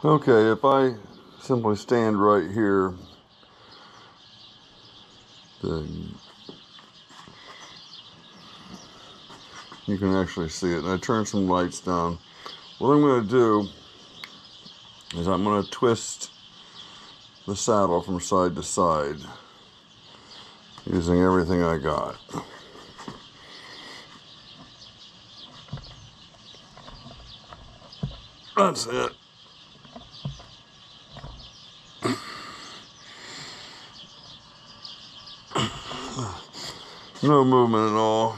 Okay, if I simply stand right here, then you can actually see it. And I turn some lights down. What I'm going to do is I'm going to twist the saddle from side to side using everything I got. That's it. No movement at all.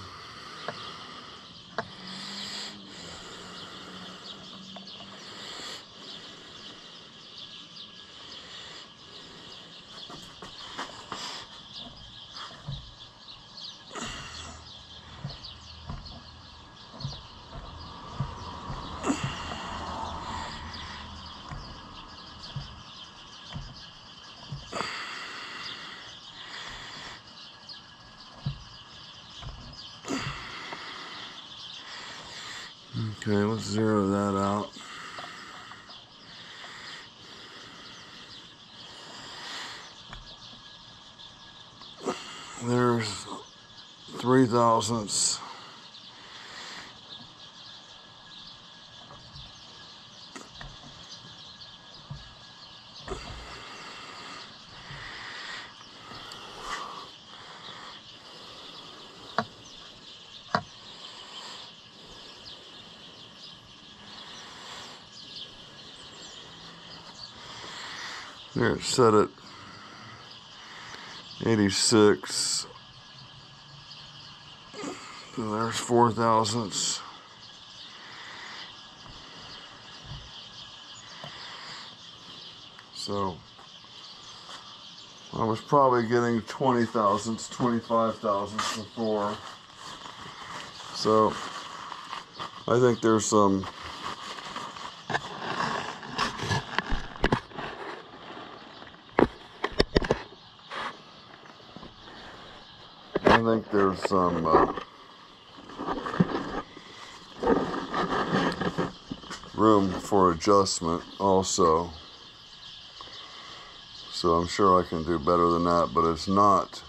Okay, let's zero that out. There's 3/1000ths. There, it's set at 86. So there's 4/1000ths. So I was probably getting 20/1000ths, 25/1000ths before. So I think there's some room for adjustment also. So I'm sure I can do better than that, but it's not,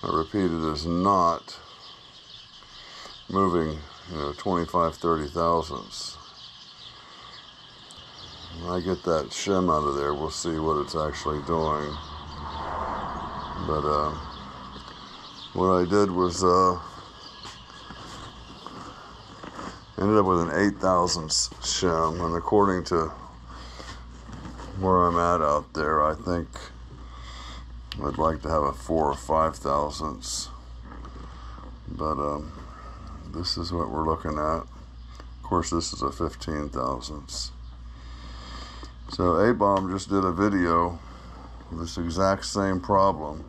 I repeat, it is not moving, 25, 30/1000ths. When I get that shim out of there, we'll see what it's actually doing. But what I did was ended up with an 8/1000ths shim, and according to where I'm at out there, I think I'd like to have a 4 or 5/1000ths. But this is what we're looking at. Of course, this is a 15/1000ths. So A-Bomb just did a video with this exact same problem,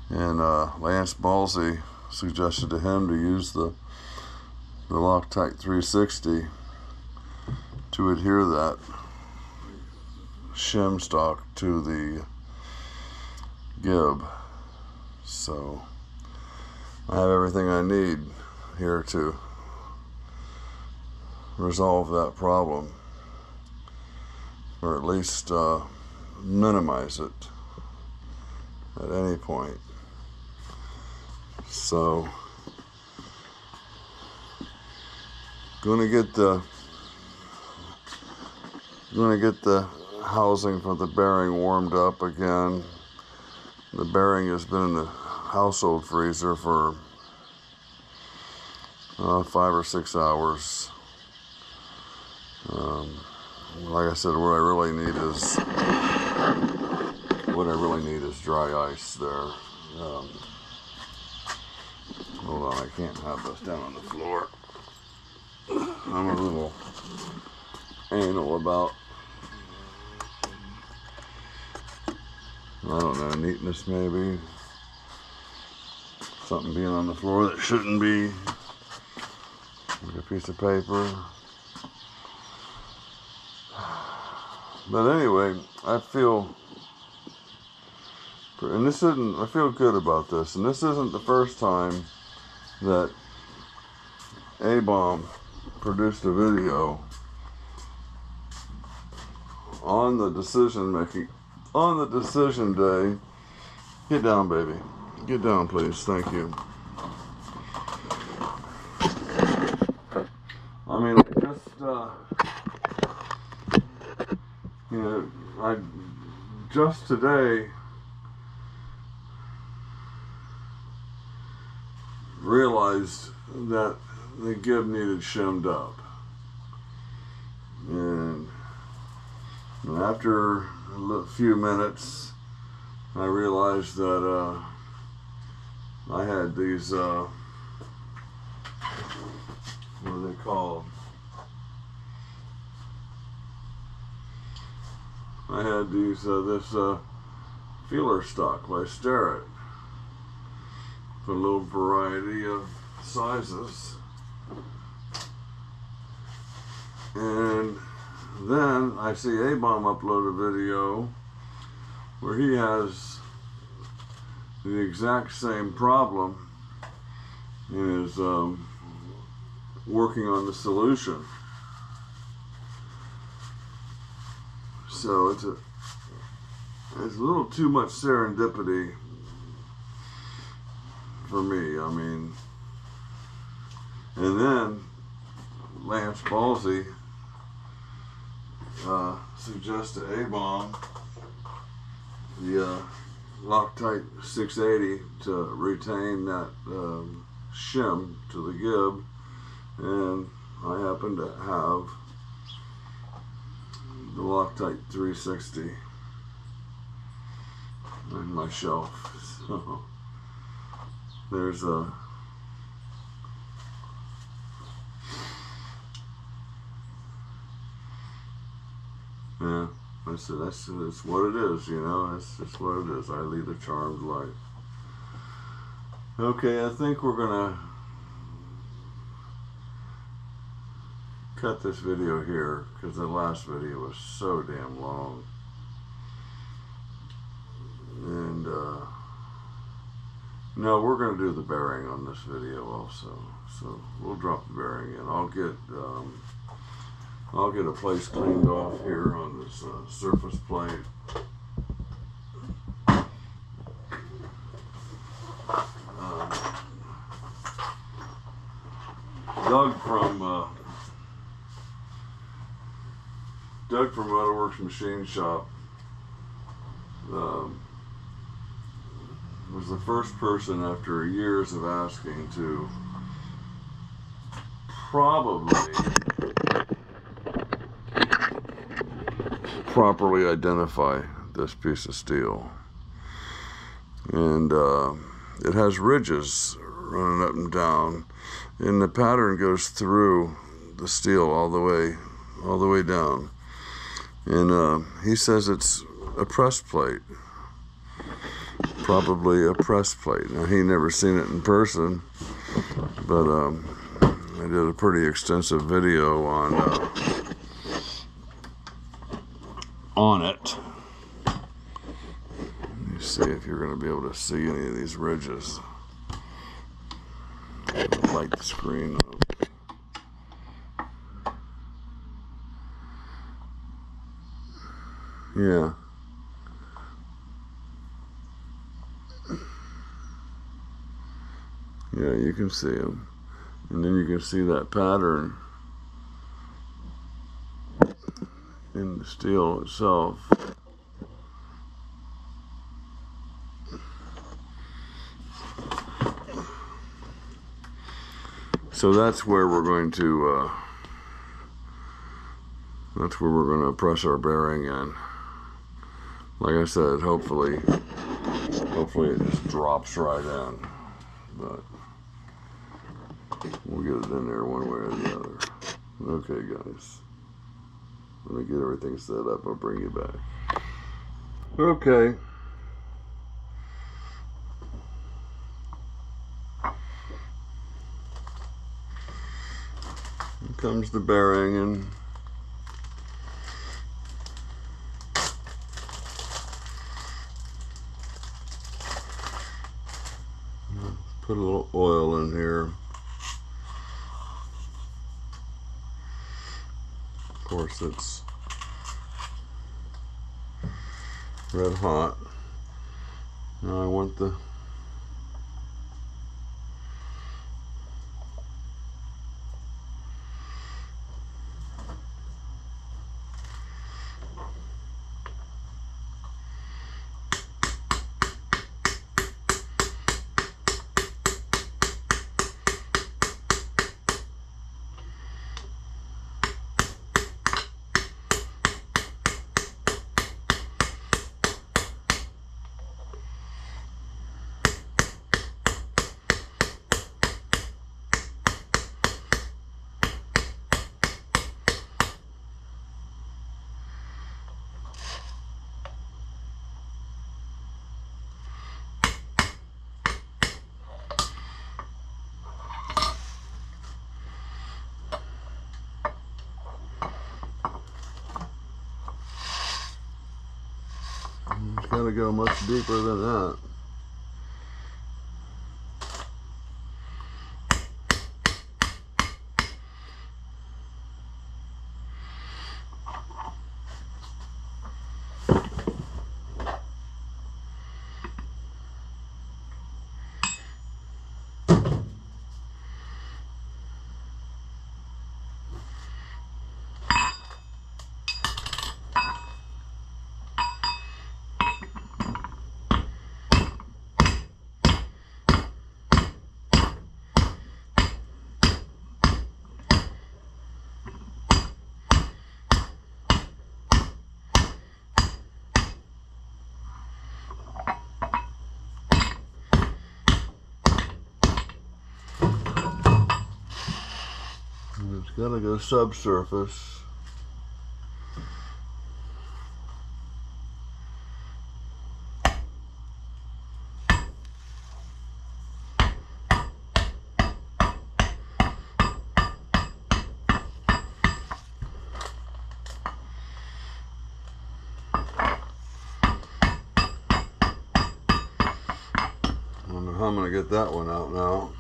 and Lance Ballsy suggested to him to use the Loctite 360 to adhere that shim stock to the gib. So I have everything I need here to resolve that problem, or at least minimize it at any point. So gonna get the housing for the bearing warmed up again. The bearing has been in the household freezer for 5 or 6 hours. Like I said, what I really need is dry ice there. Hold on, I can't have this down on the floor. I'm a little anal about, I don't know, neatness maybe. Something being on the floor that shouldn't be. Like a piece of paper. But anyway, I feel good about this. And this isn't the first time that A-Bomb produced a video on the decision day. Get down, baby. Get down, please. Thank you. I mean, I just today realized that the gib needed shimmed up, and after a few minutes I realized that I had these what are they called? I had these this feeler stock by Starrett for a little variety of sizes. And then I see A-Bomb upload a video where he has the exact same problem and is working on the solution. So it's a little too much serendipity for me. I mean, and then Lance Ballsy suggests to A-Bomb the Loctite 680 to retain that shim to the gib, and I happen to have the Loctite 360 on my shelf. So there's a yeah, that's what it is, you know. That's just what it is. I lead a charmed life. Okay, I think we're gonna cut this video here because the last video was so damn long. And no, we're gonna do the bearing on this video also. So we'll drop the bearing in. I'll get a place cleaned off here on this surface plate. Doug from Motorworks Machine Shop was the first person after years of asking to properly identify this piece of steel. And it has ridges running up and down, and the pattern goes through the steel all the way down. And he says it's a press plate, probably a press plate. Now, he never seen it in person, but I did a pretty extensive video on it. Let me see if you're going to be able to see any of these ridges. Light the screen up. Yeah. Yeah, you can see them. And then you can see that pattern in the steel itself. So that's where we're going to press our bearing in. Like I said, hopefully it just drops right in, but we'll get it in there one way or the other. Okay, guys, let me get everything set up. I'll bring you back. Okay. Here comes the bearing, and put a little oil in here. Of course, it's red hot. Now I want the it's got to go much deeper than that. It's got to go subsurface. I don't know how I'm going to get that one out now.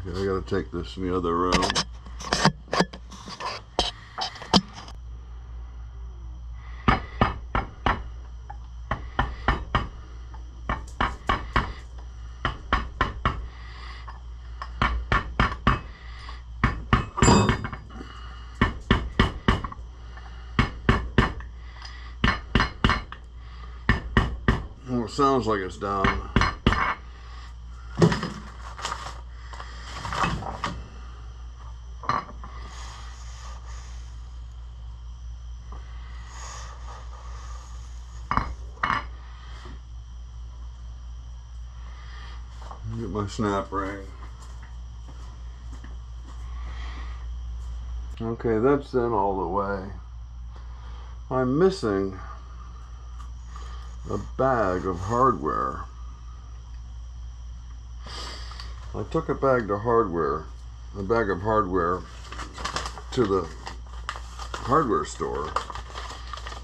Okay, I gotta take this in the other room. Well, it sounds like it's down. Get my snap ring. Okay, that's in all the way. I'm missing a bag of hardware. I took a bag of hardware to the hardware store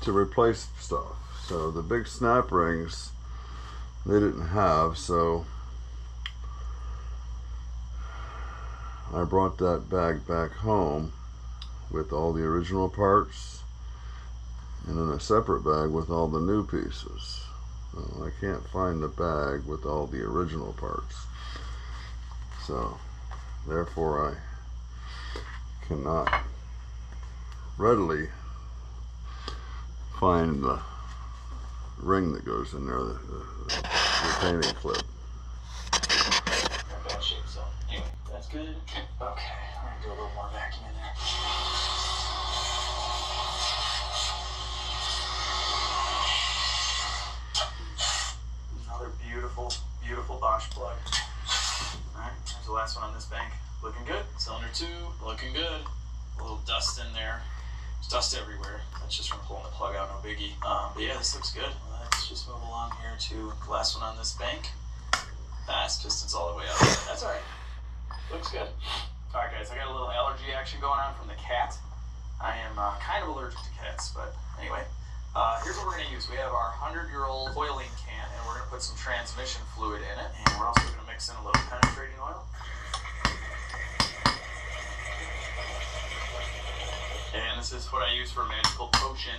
to replace stuff. So the big snap rings they didn't have, so I brought that bag back home with all the original parts and in a separate bag with all the new pieces. Well, I can't find the bag with all the original parts, so therefore I cannot readily find the ring that goes in there, the painting clip. Bad shape, so anyway, that's good. Okay, we're gonna do a little more vacuum in there. Another beautiful, beautiful Bosch plug. Alright, there's the last one on this bank. Looking good. Cylinder 2, looking good. A little dust in there. There's dust everywhere. That's just from pulling the plug out, no biggie. But yeah, this looks good. Let's just move along here to the last one on this bank. Fast pistons all the way up. That's alright. Looks good. Alright guys, I got a little allergy action going on from the cat. I am kind of allergic to cats, but anyway. Here's what we're going to use. We have our 100-year-old oiling can, and we're going to put some transmission fluid in it. And we're also going to mix in a little penetrating oil. And this is what I use for a magical potion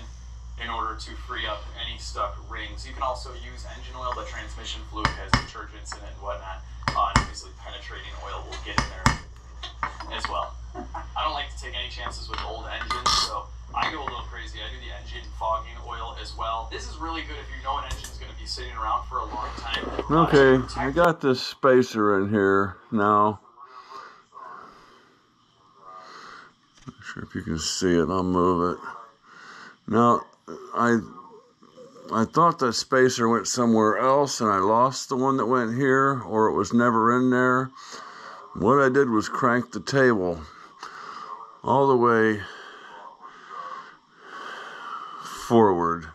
in order to free up any stuck rings. You can also use engine oil, but transmission fluid has detergents in it and whatnot. And obviously penetrating oil will get in there as well. I don't like to take any chances with old engines, so I go a little crazy. I do the engine fogging oil as well. This is really good if you know an engine's going to be sitting around for a long time. Okay, I got this spacer in here now. Not sure if you can see it. I'll move it. Now, I thought that spacer went somewhere else, and I lost the one that went here, or it was never in there. What I did was crank the table all the way forward,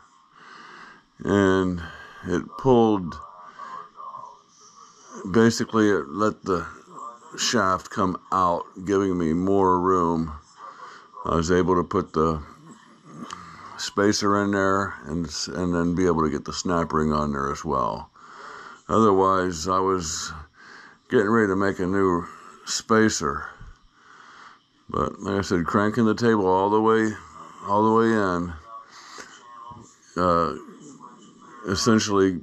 and it pulled, basically it let the shaft come out, giving me more room. I was able to put the spacer in there and then be able to get the snap ring on there as well. Otherwise, I was getting ready to make a new spacer, but like I said, cranking the table all the way in, essentially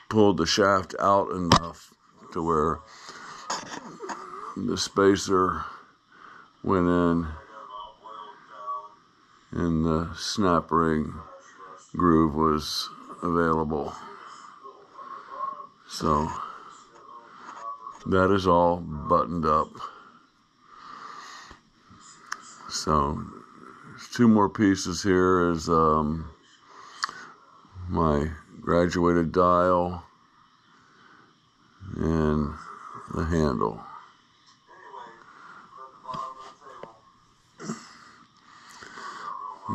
pulled the shaft out enough to where the spacer went in and the snap ring groove was available. So that is all buttoned up. So there's two more pieces here. Is my graduated dial and the handle.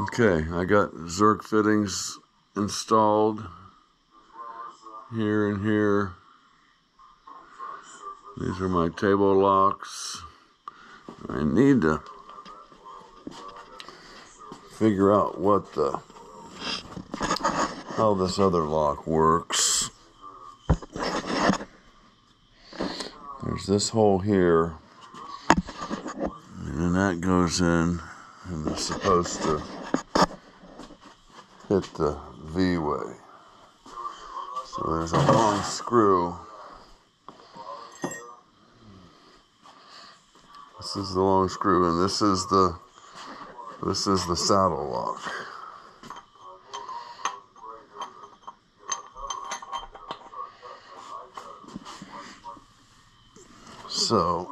Okay, I got Zerk fittings installed here and here. These are my table locks. I need to figure out how this other lock works. There's this hole here, and then that goes in, and it's supposed to hit the V-way. So there's a long screw. This is the long screw, and this is the saddle lock. So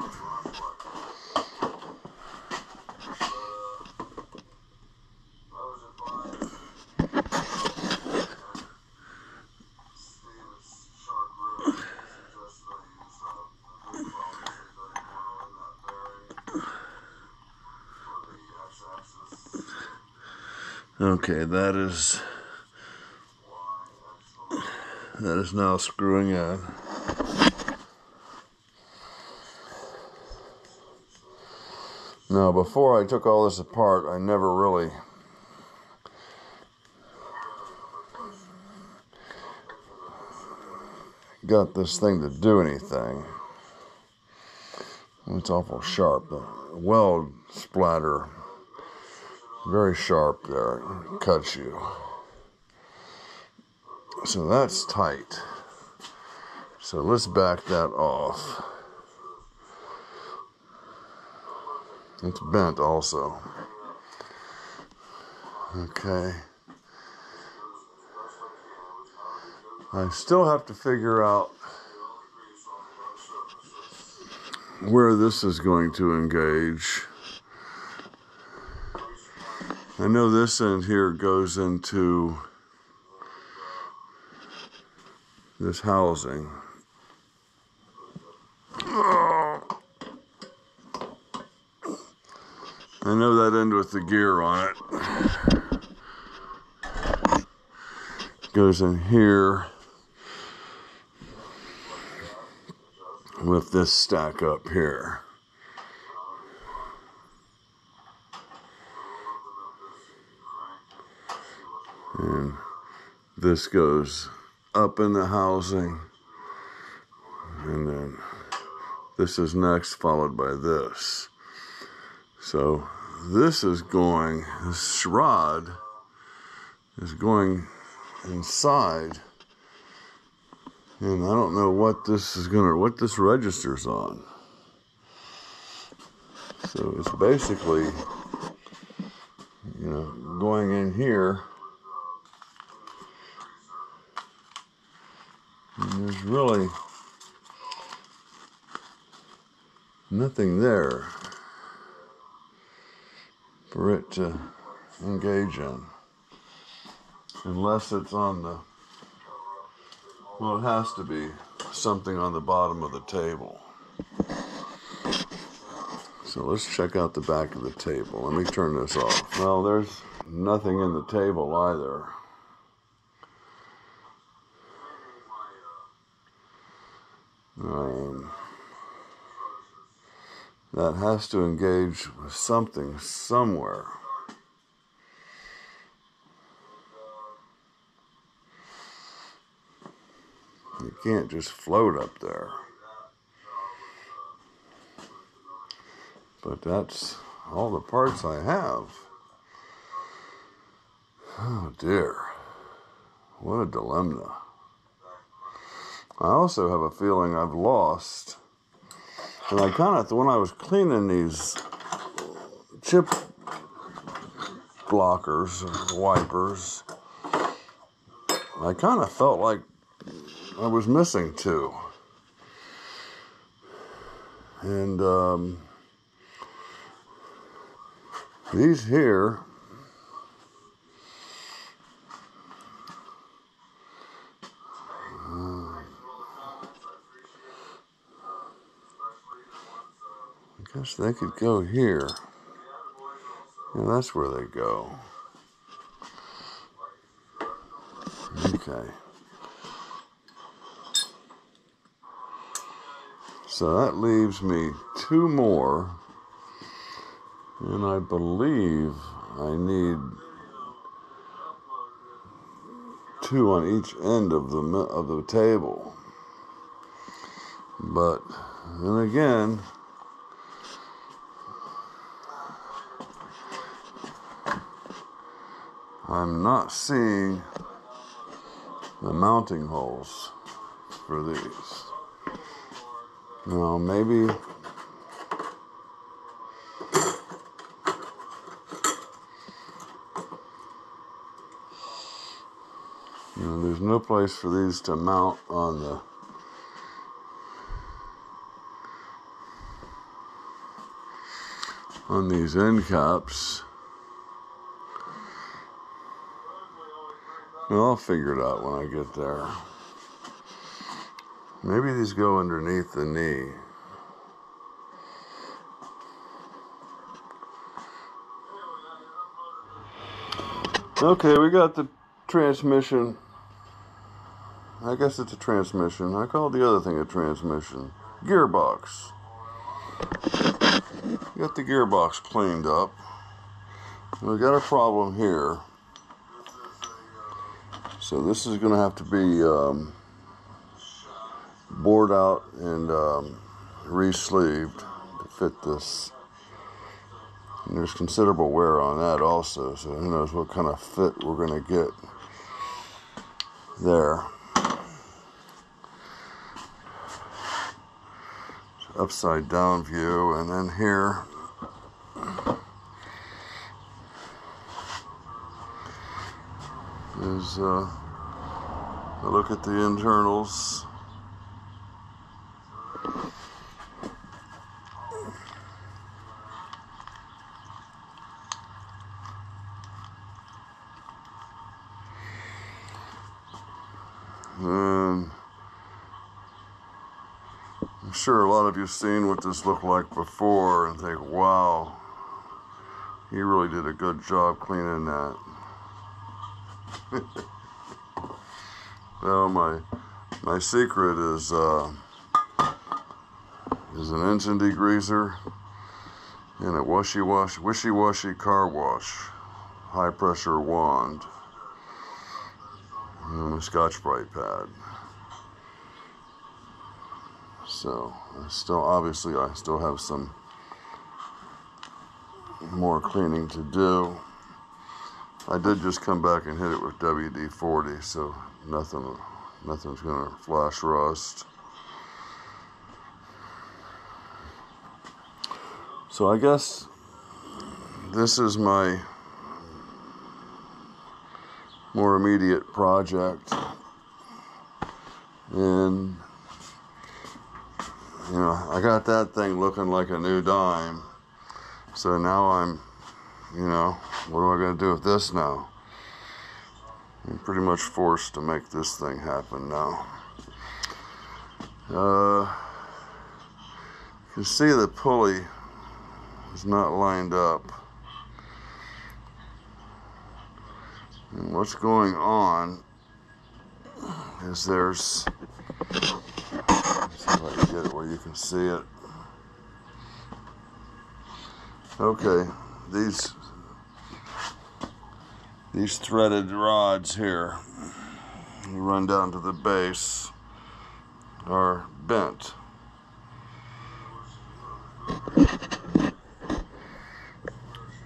okay, that is now screwing in. Now, before I took all this apart, I never really got this thing to do anything. It's awful sharp. The weld splatter, very sharp there, it cuts you. So that's tight. So let's back that off. It's bent also. Okay. I still have to figure out where this is going to engage. I know this end here goes into this housing. I know that end with the gear on it goes in here with this stack up here. And this goes up in the housing, and then this is next, followed by this. So this is going, this rod is going inside, and I don't know what this is what this registers on. So it's basically, you know, going in here, and there's really nothing there for it to engage in, unless it's on the, well, it has to be something on the bottom of the table. So let's check out the back of the table. Let me turn this off. Well, there's nothing in the table either. That has to engage with something somewhere. You can't just float up there. But that's all the parts I have. Oh dear. What a dilemma. I also have a feeling I've lost. And I kind of, when I was cleaning these chip blockers, wipers, I kind of felt like I was missing two. And these here, I guess they could go here. Yeah, that's where they go. Okay. So that leaves me two more. And I believe I need two on each end of the table. But then again, I'm not seeing the mounting holes for these. Now maybe there's no place for these to mount on these end caps. Well, I'll figure it out when I get there. Maybe these go underneath the knee. Okay, we got the transmission. I guess it's a transmission. I call the other thing a transmission. Gearbox. Got the gearbox cleaned up. We got a problem here. So this is going to have to be bored out and re-sleeved to fit this. And there's considerable wear on that also, so who knows what kind of fit we're going to get there. Upside down view, and then here is I look at the internals. And I'm sure a lot of you have seen what this looked like before and think, wow, he really did a good job cleaning that. Well, my secret is an engine degreaser and a wishy-washy car wash, high pressure wand, and a Scotch-Brite pad. So I still have some more cleaning to do. I did just come back and hit it with WD-40, so nothing's gonna flash rust. So I guess this is my more immediate project, and you know, I got that thing looking like a new dime. So now I'm, you know, what am I going to do with this now? I'm pretty much forced to make this thing happen now. You can see the pulley is not lined up. And what's going on is there's, let's see if I can get it where you can see it. Okay, these threaded rods here, run down to the base, are bent.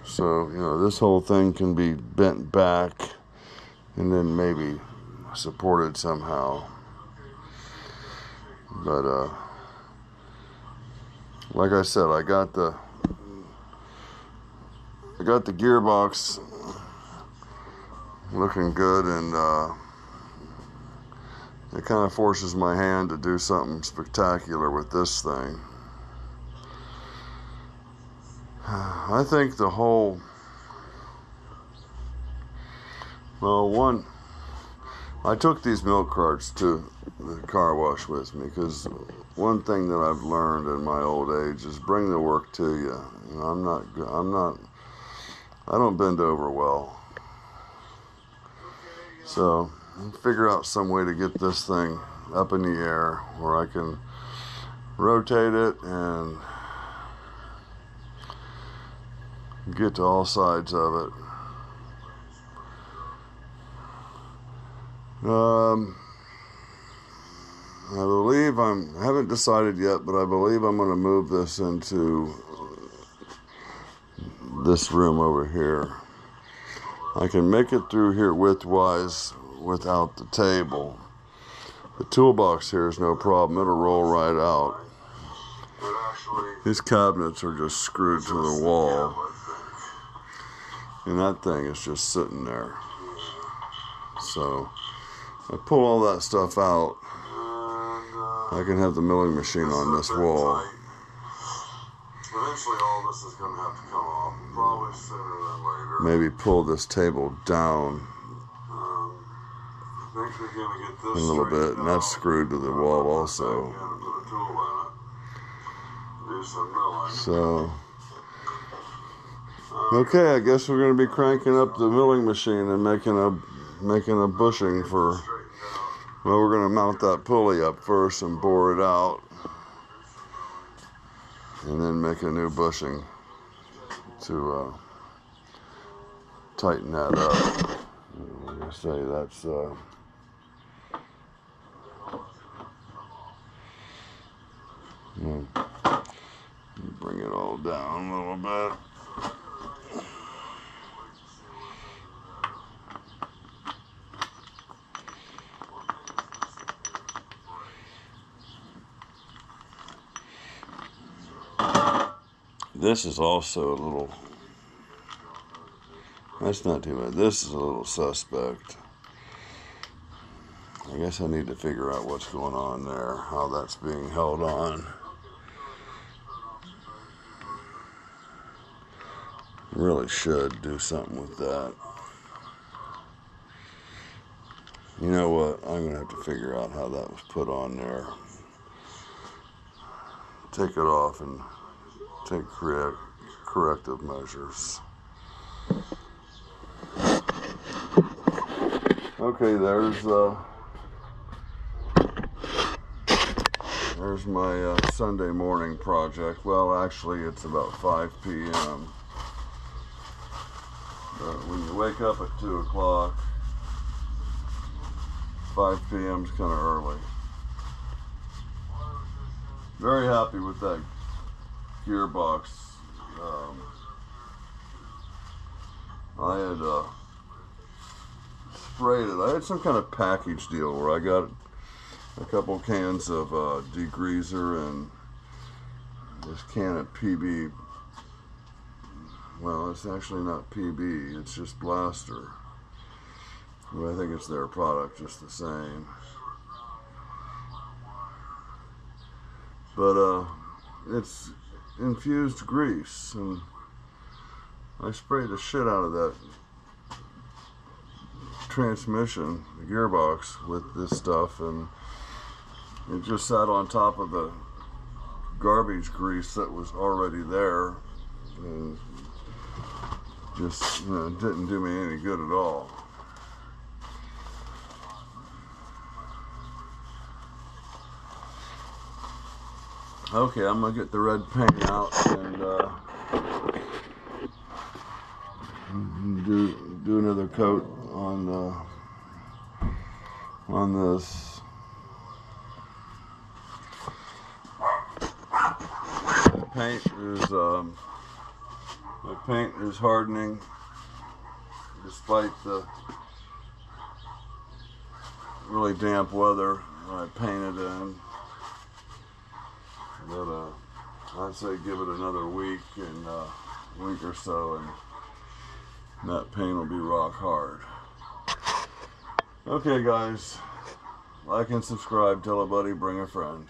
So, you know, this whole thing can be bent back and then maybe supported somehow. But, like I said, I got the gearbox looking good, and it kind of forces my hand to do something spectacular with this thing. I think the whole, well, I took these milk carts to the car wash with me, because one thing that I've learned in my old age is bring the work to you. You know, I don't bend over well. So, figure out some way to get this thing up in the air where I can rotate it and get to all sides of it. I haven't decided yet, but I believe I'm going to move this into this room over here. I can make it through here widthwise without the table. The toolbox here is no problem. It'll roll right out. These cabinets are just screwed to the wall, and that thing is just sitting there. So I pull all that stuff out. I can have the milling machine on this wall. Eventually all this is going to have to come off, probably sooner than later. Maybe pull this table down a little bit, and that's screwed to the wall also. So, okay, I guess we're going to be cranking up the milling machine and making a bushing for, well, we're going to mount that pulley up first and bore it out, and then make a new bushing to tighten that up. I'm going to say that's bring it all down a little bit. This is also a little, that's not too bad. This is a little suspect. I guess I need to figure out what's going on there, how that's being held on. Really should do something with that. You know what? I'm going to have to figure out how that was put on there. Take it off and take corrective measures. Okay, there's my Sunday morning project. Well, actually, it's about 5 p.m. When you wake up at 2 o'clock, 5 p.m. is kind of early. Very happy with that gearbox. I had sprayed it. I had some kind of package deal where I got a couple cans of degreaser and this can of PB. Well, it's actually not PB, it's just Blaster. But I think it's their product just the same. But it's infused grease, and I sprayed the shit out of that transmission, the gearbox, with this stuff, and it just sat on top of the garbage grease that was already there, and just, you know, didn't do me any good at all. Okay, I'm gonna get the red paint out and do another coat on this. My paint is hardening despite the really damp weather I painted in. But I'd say give it another week or so, and that paint will be rock hard. Okay, guys, like and subscribe. Tell a buddy, bring a friend.